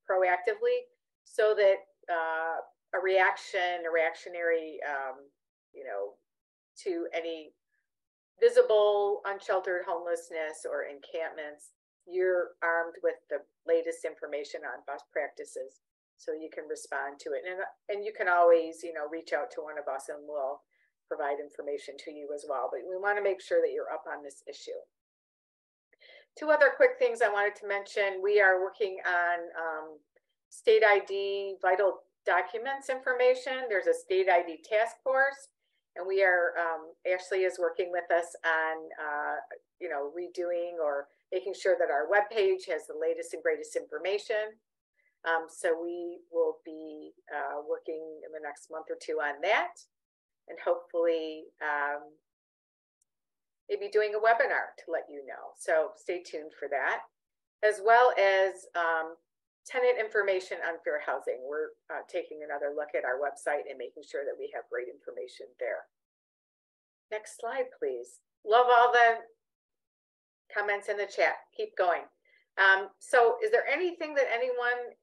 proactively, so that a reactionary, you know, to any visible unsheltered homelessness or encampments, you're armed with the latest information on best practices so you can respond to it. And you can always, you know, reach out to one of us and we'll provide information to you as well. But we want to make sure that you're up on this issue. Two other quick things I wanted to mention. We are working on state ID vital documents information. There's a state ID task force, and we are, Ashley is working with us on, you know, redoing or making sure that our webpage has the latest and greatest information. So we will be working in the next month or two on that, and hopefully maybe doing a webinar to let you know. So stay tuned for that, as well as tenant information on fair housing. We're taking another look at our website and making sure that we have great information there. Next slide, please. Love all the comments in the chat. Keep going. So is there anything that anyone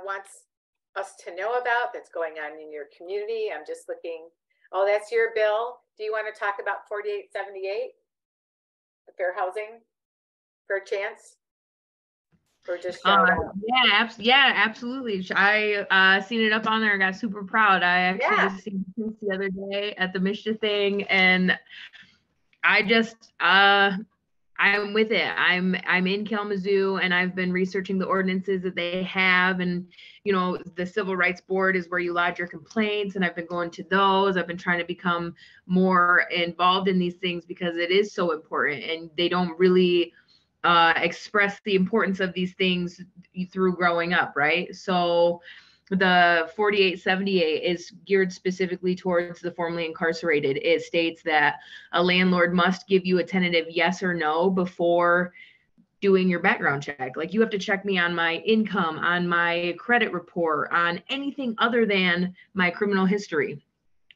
wants us to know about that's going on in your community? I'm just looking. Oh, that's your bill. Do you want to talk about 4878? The fair housing, fair chance? Or just shout out? Yeah, absolutely. I seen it up on there and got super proud. I actually just seen this the other day at the Misha thing, and I just I'm with it. I'm in Kalamazoo, and I've been researching the ordinances that they have, and the Civil Rights Board is where you lodge your complaints, and I've been going to those. I've been trying to become more involved in these things because it is so important, and they don't really express the importance of these things through growing up, right? So the 4878 is geared specifically towards the formerly incarcerated. It states that a landlord must give you a tentative yes or no before doing your background check. Like, you have to check me on my income, on my credit report, on anything other than my criminal history.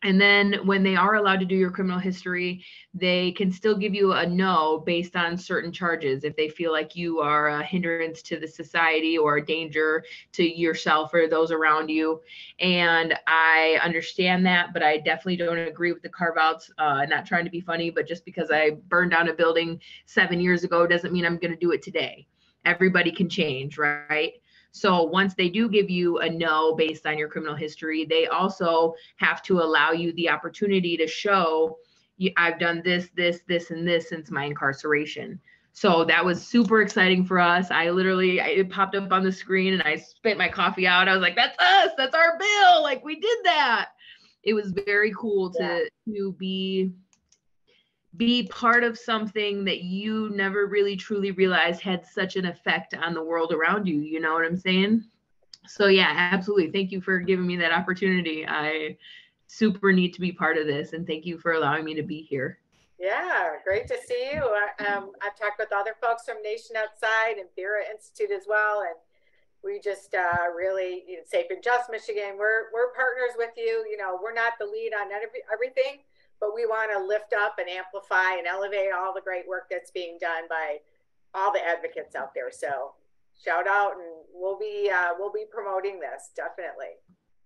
And then when they are allowed to do your criminal history, they can still give you a no based on certain charges if they feel like you are a hindrance to the society or a danger to yourself or those around you. And I understand that, but I definitely don't agree with the carve-outs. Not trying to be funny, but just because I burned down a building 7 years ago doesn't mean I'm going to do it today. Everybody can change, right? So once they do give you a no based on your criminal history, they also have to allow you the opportunity to show I've done this, this, this, and this since my incarceration. So that was super exciting for us. It popped up on the screen and I spit my coffee out. I was like, that's us. That's our bill. Like, we did that. It was very cool to be part of something that you never really truly realized had such an effect on the world around you. You know what I'm saying? So yeah, absolutely. Thank you for giving me that opportunity. I super need to be part of this, and thank you for allowing me to be here. Yeah, great to see you. I've talked with other folks from Nation Outside and Vera Institute as well, and we just really, Safe and Just Michigan, we're partners with you. We're not the lead on everything, but we want to lift up and amplify and elevate all the great work that's being done by all the advocates out there. So shout out, and we'll be promoting this, definitely.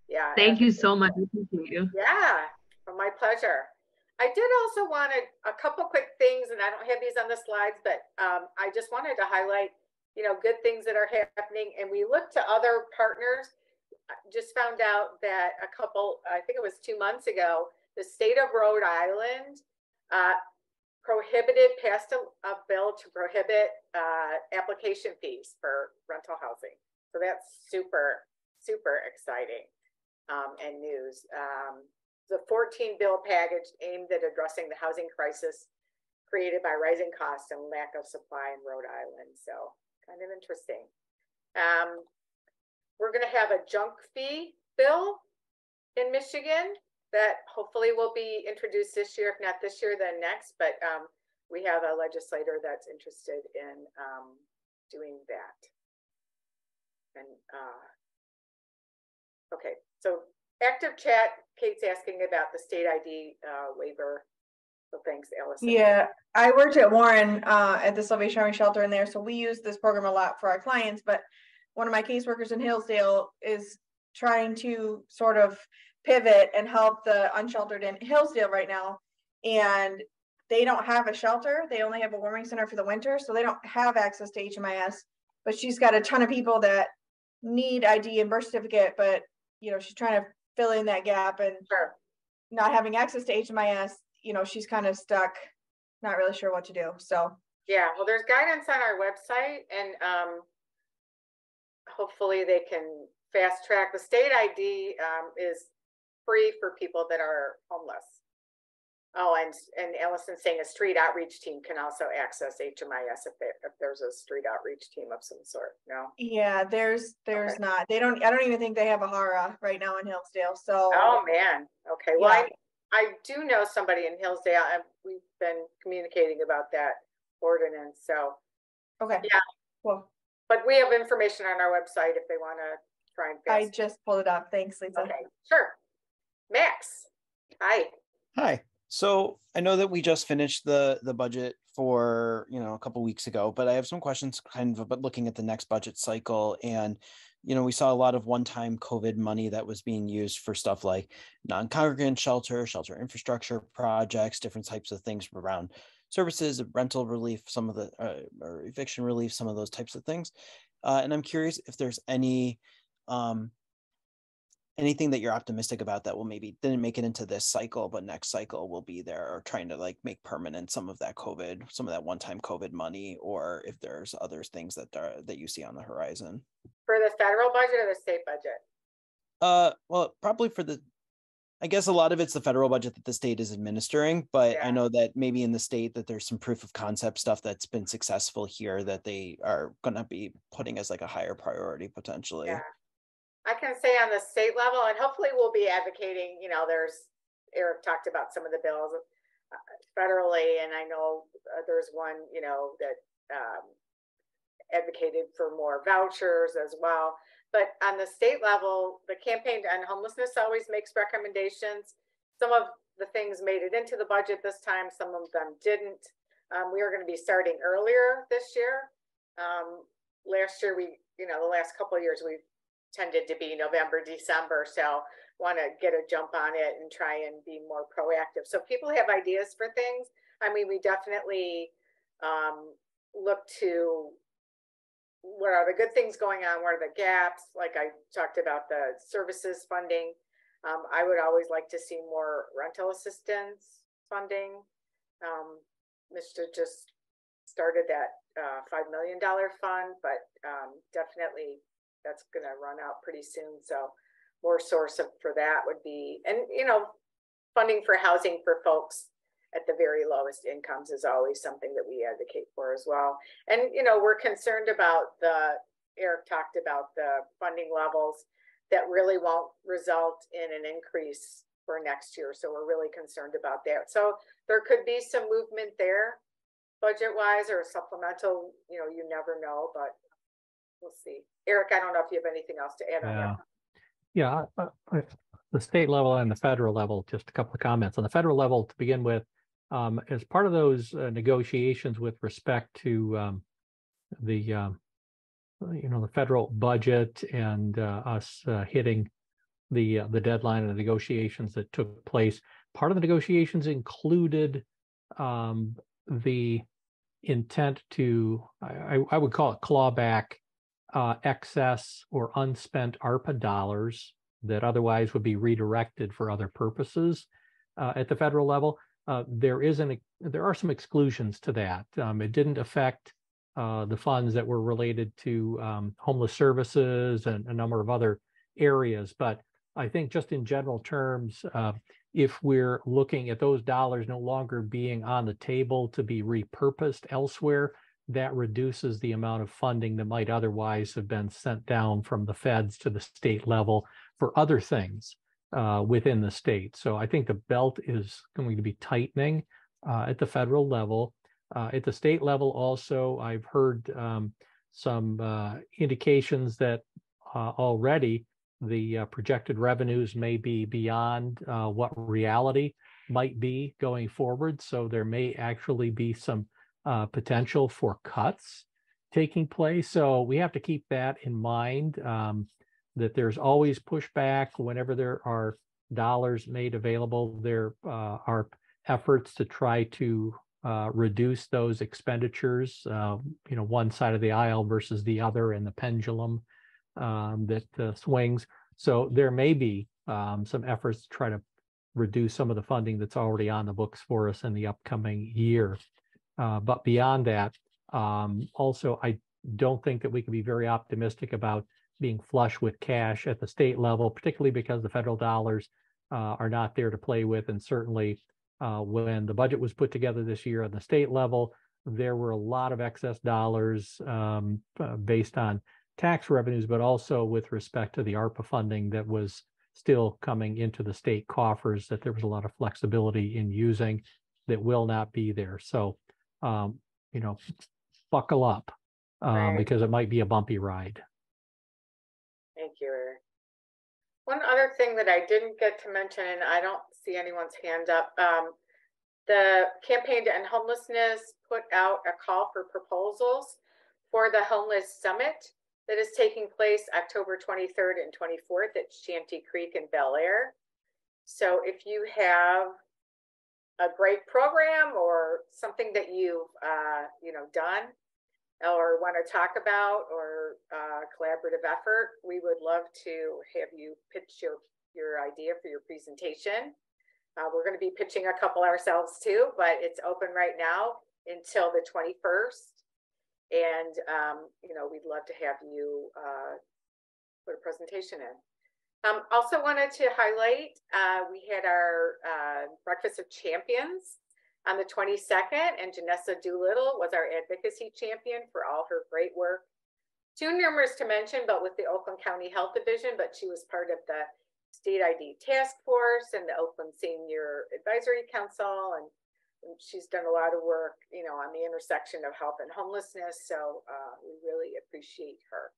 Yeah. Thank you so much. I appreciate you. Yeah, my pleasure. I did also want a couple quick things, and I don't have these on the slides, but I just wanted to highlight, good things that are happening. And we looked to other partners. Just found out that I think it was 2 months ago, the state of Rhode Island passed a bill to prohibit application fees for rental housing. So that's super, super exciting and news. The 14 bill package aimed at addressing the housing crisis created by rising costs and lack of supply in Rhode Island. So kind of interesting. We're going to have a junk fee bill in Michigan that hopefully will be introduced this year. If not this year, then next. But we have a legislator that's interested in doing that. And okay, so active chat, Kate's asking about the state ID waiver. So thanks, Allison. Yeah, I worked at Warren at the Salvation Army shelter in there. So we use this program a lot for our clients, but one of my caseworkers in Hillsdale is trying to sort of pivot and help the unsheltered in Hillsdale right now. And they don't have a shelter. They only have a warming center for the winter. So they don't have access to HMIS, but she's got a ton of people that need ID and birth certificate, but she's trying to fill in that gap, and not having access to HMIS, she's kind of stuck, not really sure what to do. So yeah, well, there's guidance on our website, and hopefully they can fast track. The state ID is free for people that are homeless. Oh, and Allison's saying a street outreach team can also access HMIS if there's a street outreach team of some sort. No. Yeah, there's okay. Not. I don't even think they have a HARA right now in Hillsdale. So. Oh man. Okay. Well, yeah. I do know somebody in Hillsdale, and we've been communicating about that ordinance. So. Okay. Yeah. Cool. But we have information on our website if they want to try and. I just pulled it up. Thanks, Lisa. Okay. Sure. Max. Hi. Hi. So I know that we just finished the budget for, a couple weeks ago, but I have some questions kind of about looking at the next budget cycle. And, we saw a lot of one-time COVID money that was being used for stuff like non-congregant shelter infrastructure projects, different types of things around services, rental relief, some of the, or eviction relief, some of those types of things. And I'm curious if there's anything that you're optimistic about that will maybe didn't make it into this cycle, but next cycle will be there, or trying to like make permanent some of that one-time COVID money, or if there's other things that you see on the horizon. For the federal budget or the state budget? Well, probably I guess a lot of it's the federal budget that the state is administering, but I know that maybe in the state that there's some proof of concept stuff that's been successful here that they are going to be putting as like a higher priority potentially. Yeah. I can say on the state level, and hopefully we'll be advocating, Eric talked about some of the bills federally, and I know there's one, that advocated for more vouchers as well. But on the state level, the Campaign to End Homelessness always makes recommendations. Some of the things made it into the budget this time, some of them didn't. We are going to be starting earlier this year. Last year, the last couple of years, we've tended to be November, December. So want to get a jump on it and try and be more proactive. So if people have ideas for things, we definitely look to what are the good things going on, what are the gaps, like I talked about the services funding. I would always like to see more rental assistance funding. Mr. just started that $5 million fund, but definitely that's going to run out pretty soon. So more source for that would be, and funding for housing for folks at the very lowest incomes is always something that we advocate for as well. And, we're concerned about Eric talked about the funding levels that really won't result in an increase for next year. So we're really concerned about that. So there could be some movement there budget-wise or supplemental, you never know, but we'll see. Eric, I don't know if you have anything else to add on that. Yeah, the state level and the federal level, just a couple of comments. On the federal level, to begin with, as part of those negotiations with respect to the federal budget and us hitting the deadline of the negotiations that took place, part of the negotiations included the intent to, I would call it clawback excess or unspent ARPA dollars that otherwise would be redirected for other purposes at the federal level. There are some exclusions to that. It didn't affect the funds that were related to homeless services and a number of other areas. But I think just in general terms, if we're looking at those dollars no longer being on the table to be repurposed elsewhere, that reduces the amount of funding that might otherwise have been sent down from the feds to the state level for other things within the state. So I think the belt is going to be tightening at the federal level. At the state level also, I've heard some indications that already the projected revenues may be beyond what reality might be going forward. So there may actually be some potential for cuts taking place. So we have to keep that in mind, that there's always pushback whenever there are dollars made available. There are efforts to try to reduce those expenditures, one side of the aisle versus the other, and the pendulum that swings. So there may be some efforts to try to reduce some of the funding that's already on the books for us in the upcoming year. But beyond that, also, I don't think that we can be very optimistic about being flush with cash at the state level, particularly because the federal dollars are not there to play with. And certainly when the budget was put together this year on the state level, there were a lot of excess dollars based on tax revenues, but also with respect to the ARPA funding that was still coming into the state coffers, that there was a lot of flexibility in using that will not be there. So, buckle up because it might be a bumpy ride. Thank you, Eric. One other thing that I didn't get to mention, and I don't see anyone's hand up, the Campaign to End Homelessness put out a call for proposals for the Homeless Summit that is taking place October 23rd and 24th at Shanty Creek in Bel Air. So if you have a great program or something that you've done or want to talk about, or collaborative effort, we would love to have you pitch your idea for your presentation. We're going to be pitching a couple ourselves too, but it's open right now until the 21st. And, you know, we'd love to have you put a presentation in. Also wanted to highlight, we had our Breakfast of Champions on the 22nd, and Janessa Doolittle was our advocacy champion for all her great work. Too numerous to mention, but with the Oakland County Health Division, but she was part of the State ID Task Force and the Oakland Senior Advisory Council, and she's done a lot of work, you know, on the intersection of health and homelessness. So we really appreciate her.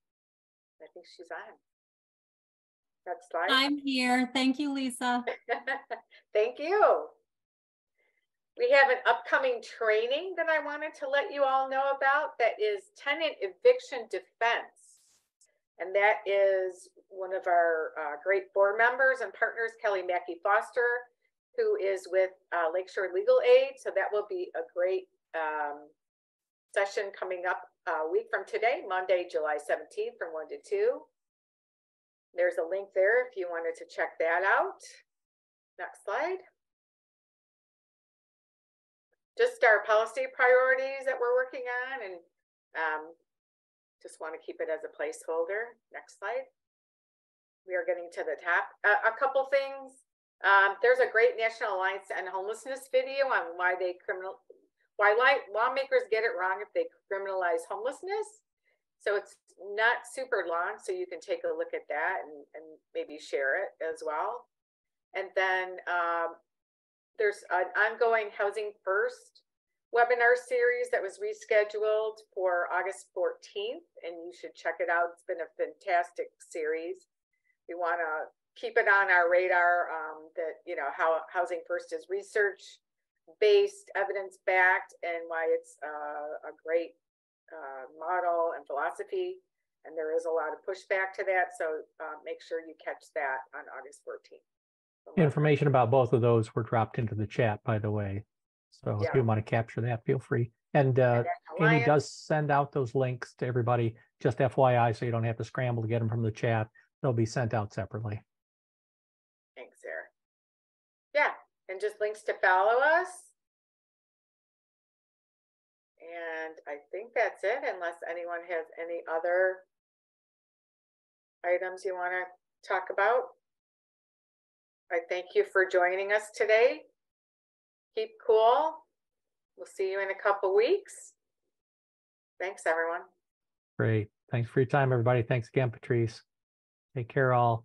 I think she's on. Next slide. I'm here. Thank you, Lisa. Thank you. We have an upcoming training that I wanted to let you all know about that is tenant eviction defense. And that is one of our great board members and partners, Kelly Mackey Foster, who is with Lakeshore Legal Aid. So that will be a great session coming up a week from today, Monday, July 17th from 1 to 2. There's a link there if you wanted to check that out. Next slide. Just our policy priorities that we're working on, and just want to keep it as a placeholder. Next slide. We are getting to the top. A couple things. There's a great National Alliance to End Homelessness video on why lawmakers get it wrong if they criminalize homelessness. So it's not super long, so you can take a look at that and maybe share it as well. And then there's an ongoing Housing First webinar series that was rescheduled for August 14th, and you should check it out. It's been a fantastic series. We want to keep it on our radar that, you know, how Housing First is research-based, evidence-backed, and why it's a great model and philosophy. And there is a lot of pushback to that, so make sure you catch that on August 14th. Information about both of those were dropped into the chat, by the way. So if you want to capture that, feel free. And Amy does send out those links to everybody, just FYI, so you don't have to scramble to get them from the chat. They'll be sent out separately. Thanks, Sarah. Yeah, and just links to follow us. And I think that's it, unless anyone has any other items you want to talk about. I thank you for joining us today. Keep cool. We'll see you in a couple weeks. Thanks, everyone. Great. Thanks for your time, everybody. Thanks again, Patrice. Take care, all.